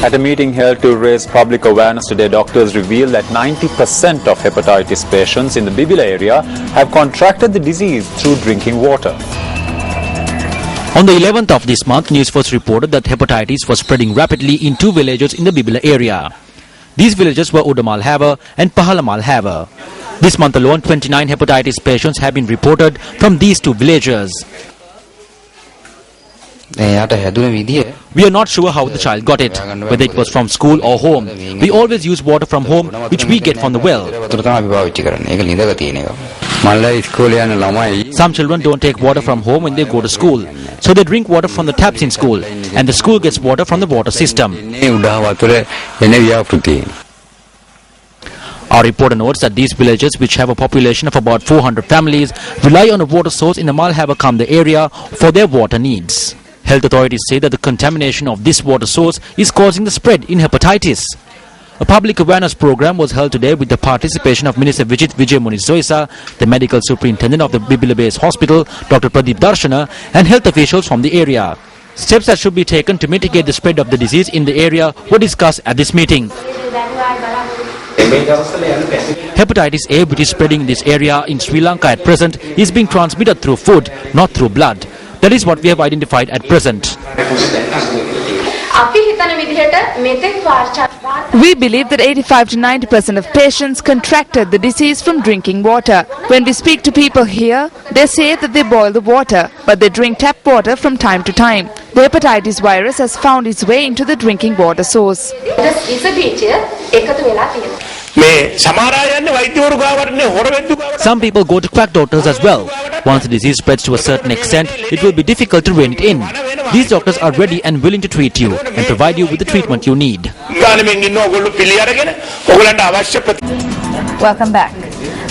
At a meeting held to raise public awareness today, doctors revealed that 90% of hepatitis patients in the Bibila area have contracted the disease through drinking water. On the 11th of this month, News First reported that hepatitis was spreading rapidly in 2 villages in the Bibila area. These villages were Udamal Haver and Pahalamal Haver. This month alone, 29 hepatitis patients have been reported from these 2 villages. We are not sure how the child got it, whether it was from school or home. We always use water from home, which we get from the well. Some children don't take water from home when they go to school, so they drink water from the taps in school, and the school gets water from the water system. Our reporter notes that these villages, which have a population of about 400 families, rely on a water source in the Malhava-Kamda area for their water needs. Health authorities say that the contamination of this water source is causing the spread in hepatitis. A public awareness program was held today with the participation of Minister Vijit Vijay Munisoisa, the medical superintendent of the Bibila Base Hospital, Dr. Pradeep Darshana, and health officials from the area. Steps that should be taken to mitigate the spread of the disease in the area were discussed at this meeting. Hepatitis A, which is spreading in this area in Sri Lanka at present, is being transmitted through food, not through blood. That is what we have identified at present. We believe that 85 to 90% of patients contracted the disease from drinking water. When we speak to people here, they say that they boil the water, but they drink tap water from time to time. The hepatitis virus has found its way into the drinking water source. Some people go to quack doctors as well. Once the disease spreads to a certain extent, it will be difficult to rein it in. These doctors are ready and willing to treat you and provide you with the treatment you need. Welcome back.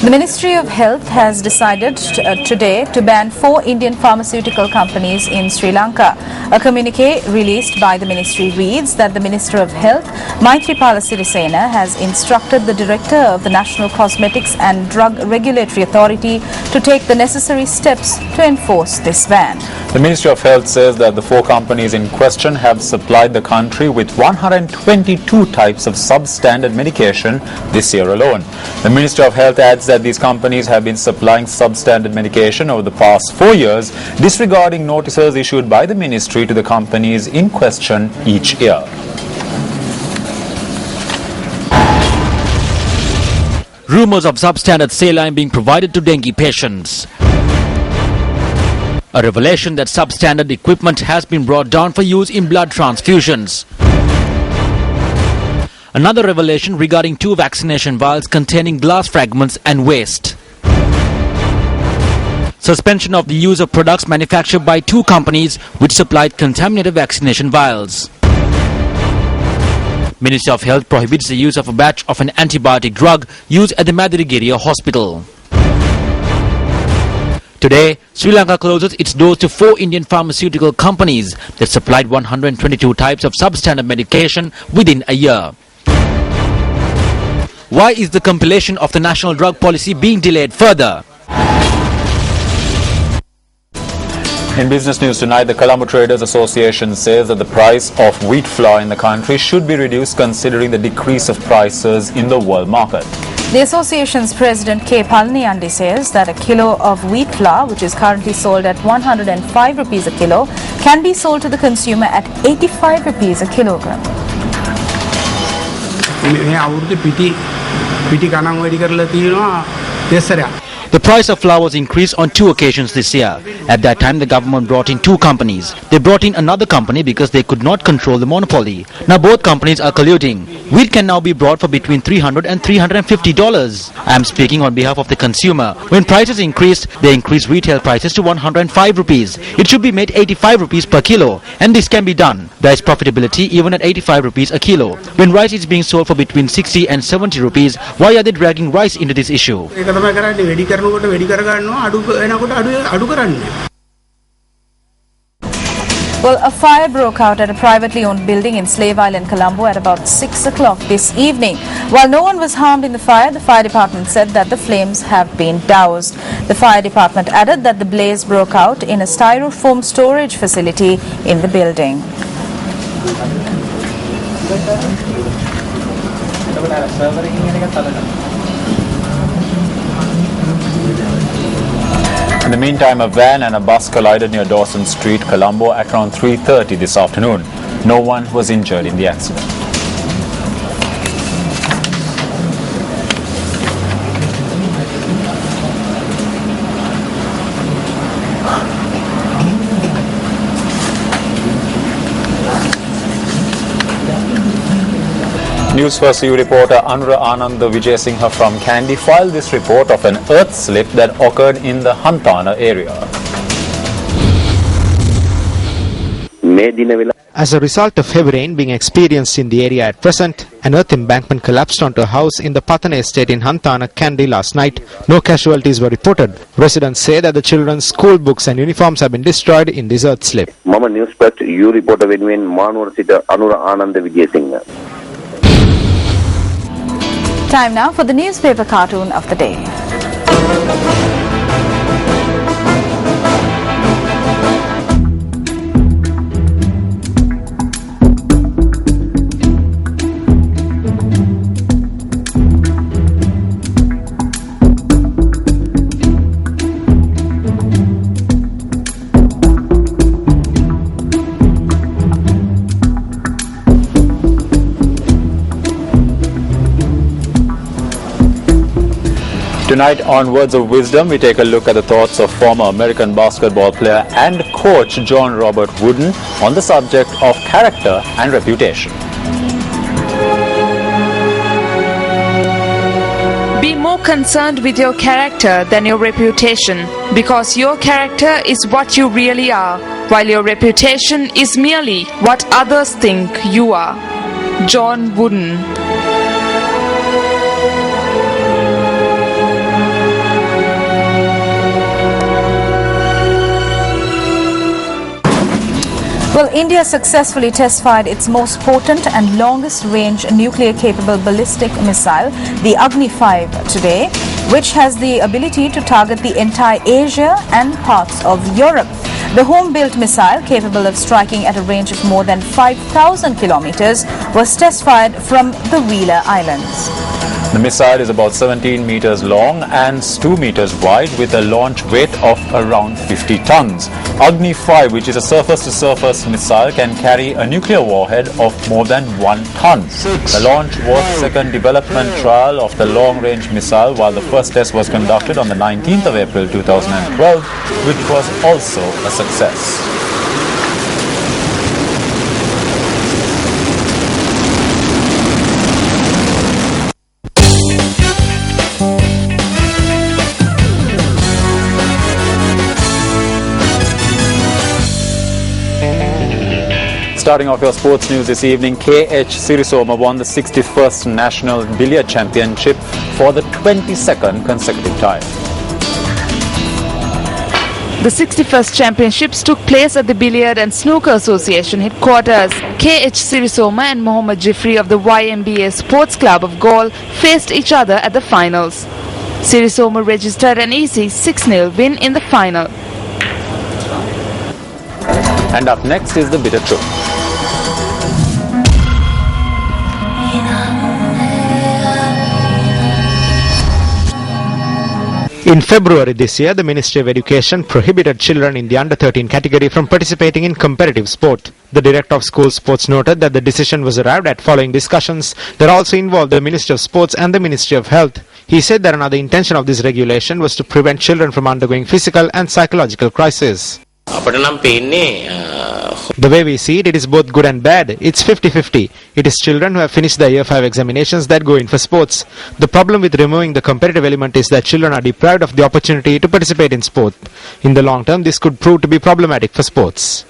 The Ministry of Health has decided today to ban 4 Indian pharmaceutical companies in Sri Lanka. A communique released by the ministry reads that the Minister of Health, Maithripala Sirisena, has instructed the Director of the National Cosmetics and Drug Regulatory Authority to take the necessary steps to enforce this ban. The Ministry of Health says that the 4 companies in question have supplied the country with 122 types of substandard medication this year alone. The Ministry of Health adds that these companies have been supplying substandard medication over the past 4 years, disregarding notices issued by the ministry to the companies in question each year. Rumors of substandard saline being provided to dengue patients. A revelation that substandard equipment has been brought down for use in blood transfusions. Another revelation regarding 2 vaccination vials containing glass fragments and waste. Suspension of the use of products manufactured by 2 companies which supplied contaminated vaccination vials. Ministry of Health prohibits the use of a batch of an antibiotic drug used at the Madirigiri Hospital. Today, Sri Lanka closes its doors to 4 Indian pharmaceutical companies that supplied 122 types of substandard medication within a year. Why is the compilation of the national drug policy being delayed further? In business news tonight, the Colombo Traders Association says that the price of wheat flour in the country should be reduced considering the decrease of prices in the world market. The association's president K. Palniyandi says that a kilo of wheat flour, which is currently sold at 105 rupees a kilo, can be sold to the consumer at 85 rupees a kilogram. The price of flour was increased on 2 occasions this year. At that time, the government brought in 2 companies. They brought in another company because they could not control the monopoly. Now both companies are colluding. Wheat can now be brought for between $300 and $350. I am speaking on behalf of the consumer. When prices increased, they increased retail prices to 105 rupees. It should be made 85 rupees per kilo, and this can be done. There is profitability even at 85 rupees a kilo. When rice is being sold for between 60 and 70 rupees, why are they dragging rice into this issue? Well, a fire broke out at a privately owned building in Slave Island, Colombo at about 6 o'clock this evening. While no one was harmed in the fire department said that the flames have been doused. The fire department added that the blaze broke out in a styrofoam storage facility in the building. In the meantime, a van and a bus collided near Dawson Street, Colombo at around 3:30 this afternoon. No one was injured in the accident. News First EU reporter Anura Ananda Vijayasinghe from Kandy filed this report of an earth slip that occurred in the Hantana area. As a result of heavy rain being experienced in the area at present, an earth embankment collapsed onto a house in the Patana estate in Hantana, Kandy last night. No casualties were reported. Residents say that the children's school books and uniforms have been destroyed in this earth slip. Mama News First EU reporter Venuen Manur Sita Anura Ananda Vijayasinghe. Time now for the newspaper cartoon of the day. Tonight on Words of Wisdom, we take a look at the thoughts of former American basketball player and coach John Robert Wooden on the subject of character and reputation. Be more concerned with your character than your reputation, because your character is what you really are, while your reputation is merely what others think you are. John Wooden. Well, India successfully test-fired its most potent and longest-range nuclear-capable ballistic missile, the Agni-5, today, which has the ability to target the entire Asia and parts of Europe. The home-built missile, capable of striking at a range of more than 5,000 kilometers, was test-fired from the Wheeler Islands. The missile is about 17 meters long and 2 meters wide, with a launch weight of around 50 tons. Agni-5, which is a surface-to-surface missile, can carry a nuclear warhead of more than 1 ton. The launch was the second development trial of the long-range missile, while the first test was conducted on the 19th of April 2012, which was also a success. Starting off your sports news this evening, KH Sirisoma won the 61st National Billiard Championship for the 22nd consecutive time. The 61st Championships took place at the Billiard and Snooker Association headquarters. KH Sirisoma and Mohammad Jifri of the YMBA Sports Club of Galle faced each other at the finals. Sirisoma registered an easy 6-0 win in the final. And up next is the bitter truth. In February this year, the Ministry of Education prohibited children in the under-13 category from participating in competitive sport. The Director of School Sports noted that the decision was arrived at following discussions that also involved the Ministry of Sports and the Ministry of Health. He said that another intention of this regulation was to prevent children from undergoing physical and psychological crisis. The way we see it, it is both good and bad. It's 50-50. It is children who have finished the Year 5 examinations that go in for sports. The problem with removing the competitive element is that children are deprived of the opportunity to participate in sport. In the long term, this could prove to be problematic for sports.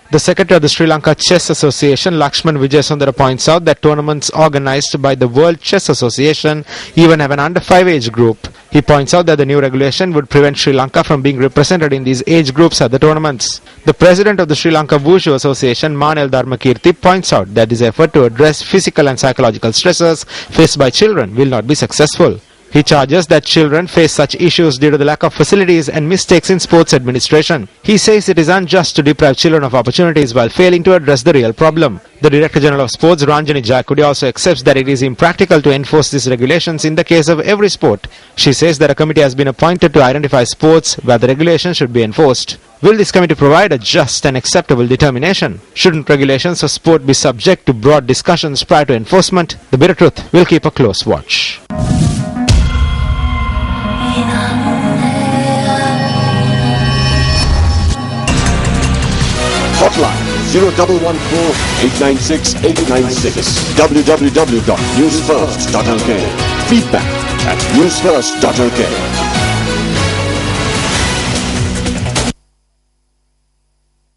The Secretary of the Sri Lanka Chess Association, Lakshman Vijayasundara, points out that tournaments organized by the World Chess Association even have an under-5 age group. He points out that the new regulation would prevent Sri Lanka from being represented in these age groups at the tournaments. The President of the Sri Lanka Wushu Association, Manel Dharmakirti, points out that this effort to address physical and psychological stresses faced by children will not be successful. He charges that children face such issues due to the lack of facilities and mistakes in sports administration. He says it is unjust to deprive children of opportunities while failing to address the real problem. The Director General of Sports, Ranjani Jayakudi, also accepts that it is impractical to enforce these regulations in the case of every sport. She says that a committee has been appointed to identify sports where the regulations should be enforced. Will this committee provide a just and acceptable determination? Shouldn't regulations of sport be subject to broad discussions prior to enforcement? The bitter truth will keep a close watch. Hotline 0114-896-896. www.newsfirst.lk. Feedback at newsfirst.lk.